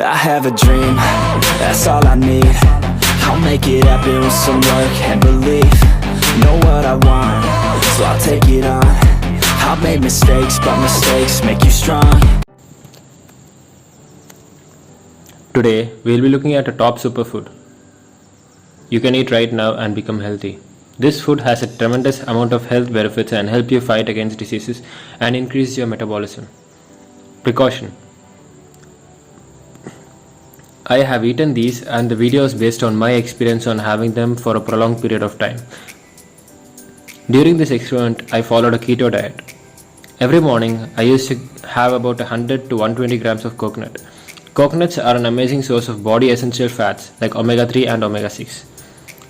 I have a dream, that's all I need. I'll make it happen with some work and belief. Know what I want, so I'll take it on. I've made mistakes, but mistakes make you strong. Today, we'll be looking at a top superfood you can eat right now and become healthy. This food has a tremendous amount of health benefits and help you fight against diseases and increase your metabolism. Precaution. I have eaten these and the video is based on my experience on having them for a prolonged period of time. During this experiment, I followed a keto diet. Every morning, I used to have about 100 to 120 grams of coconut. Coconuts are an amazing source of body essential fats like omega-3 and omega-6.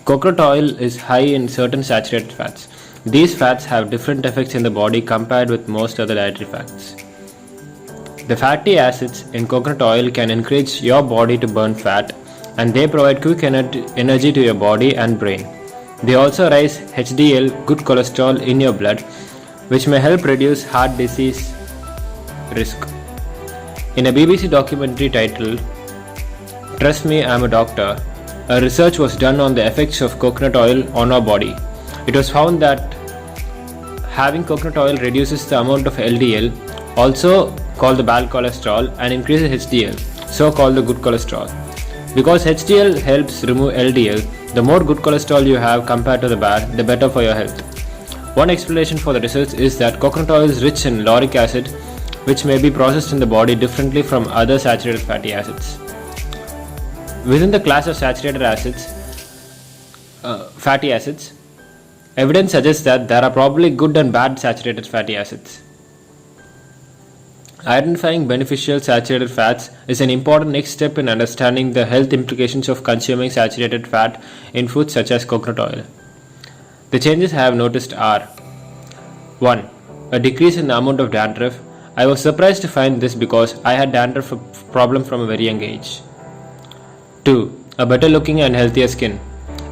Coconut oil is high in certain saturated fats. These fats have different effects in the body compared with most other dietary fats. The fatty acids in coconut oil can encourage your body to burn fat, and they provide quick energy to your body and brain. They also raise HDL, good cholesterol, in your blood, which may help reduce heart disease risk. In a BBC documentary titled "Trust Me, I'm a Doctor," a research was done on the effects of coconut oil on our body. It was found that having coconut oil reduces the amount of LDL, also called the bad cholesterol, and increases HDL, so called the good cholesterol. Because HDL helps remove LDL, the more good cholesterol you have compared to the bad, the better for your health. One explanation for the research is that coconut oil is rich in lauric acid, which may be processed in the body differently from other saturated fatty acids. Within the class of saturated fatty acids, evidence suggests that there are probably good and bad saturated fatty acids. Identifying beneficial saturated fats is an important next step in understanding the health implications of consuming saturated fat in foods such as coconut oil. The changes I have noticed are: 1. A decrease in the amount of dandruff. I was surprised to find this because I had dandruff problem from a very young age. 2. A better looking and healthier skin.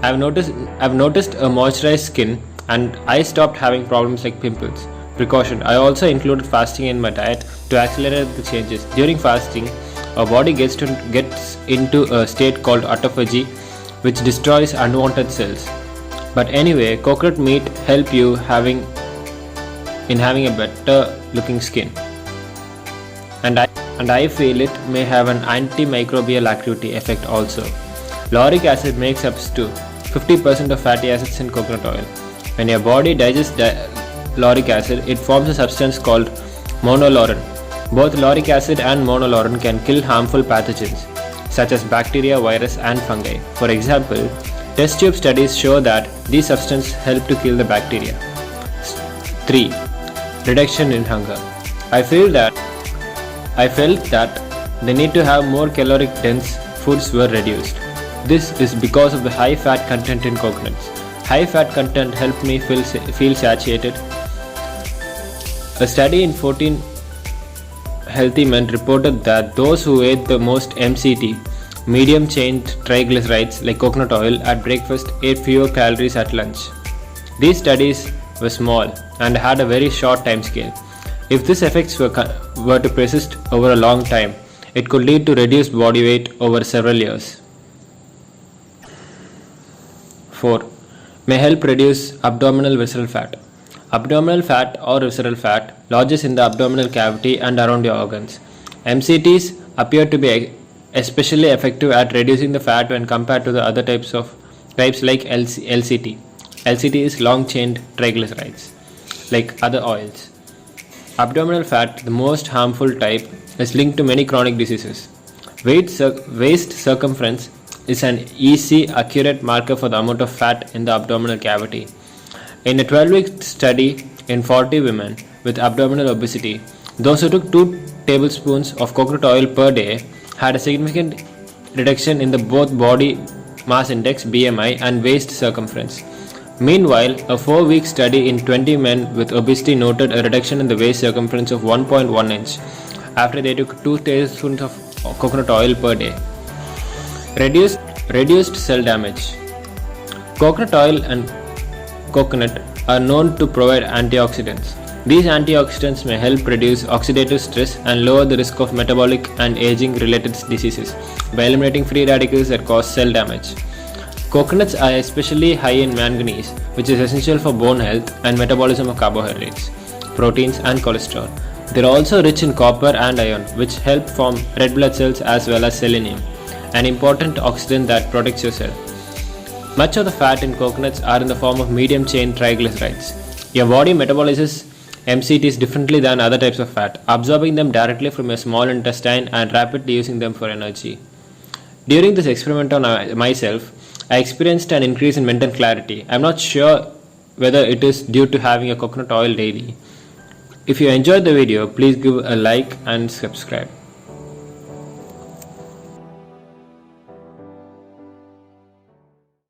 I've noticed a moisturized skin and I stopped having problems like pimples. Precaution. I also included fasting in my diet to accelerate the changes. During fasting, our body gets into a state called autophagy, which destroys unwanted cells. But anyway, coconut meat help you having a better looking skin. And I feel it may have an antimicrobial activity effect also. Lauric acid makes up to 50% of fatty acids in coconut oil. When your body digests lauric acid, it forms a substance called monolaurin. Both lauric acid and monolaurin can kill harmful pathogens such as bacteria, virus, and fungi. For example, test tube studies show that these substances help to kill the bacteria. 3. Reduction in hunger. I felt that the need to have more caloric dense foods were reduced. This is because of the high fat content in coconuts. High fat content helped me feel satiated. A study in 14 healthy men reported that those who ate the most MCT, medium chain triglycerides like coconut oil, at breakfast ate fewer calories at lunch. These studies were small and had a very short time scale. If these effects were to persist over a long time, it could lead to reduced body weight over several years. 4. May help reduce abdominal visceral fat. Abdominal fat or visceral fat lodges in the abdominal cavity and around your organs. MCTs appear to be especially effective at reducing the fat when compared to the other types like LCT. LCT is long-chain triglycerides, like other oils. Abdominal fat, the most harmful type, is linked to many chronic diseases. Waist circumference is an easy, accurate marker for the amount of fat in the abdominal cavity. In a 12-week study in 40 women with abdominal obesity, those who took 2 tablespoons of coconut oil per day had a significant reduction in both body mass index (BMI) and waist circumference. Meanwhile, a 4-week study in 20 men with obesity noted a reduction in the waist circumference of 1.1 inch after they took 2 tablespoons of coconut oil per day. Reduced cell damage. Coconut oil and coconut are known to provide antioxidants. These antioxidants may help reduce oxidative stress and lower the risk of metabolic and aging related diseases by eliminating free radicals that cause cell damage. Coconuts are especially high in manganese, which is essential for bone health and metabolism of carbohydrates, proteins, and cholesterol. They are also rich in copper and iron, which help form red blood cells as well as selenium, an important oxidant that protects your cell. Much of the fat in coconuts are in the form of medium chain triglycerides. Your body metabolizes MCTs differently than other types of fat, absorbing them directly from your small intestine and rapidly using them for energy. During this experiment on myself, I experienced an increase in mental clarity. I'm not sure whether it is due to having a coconut oil daily. If you enjoyed the video, please give a like and subscribe.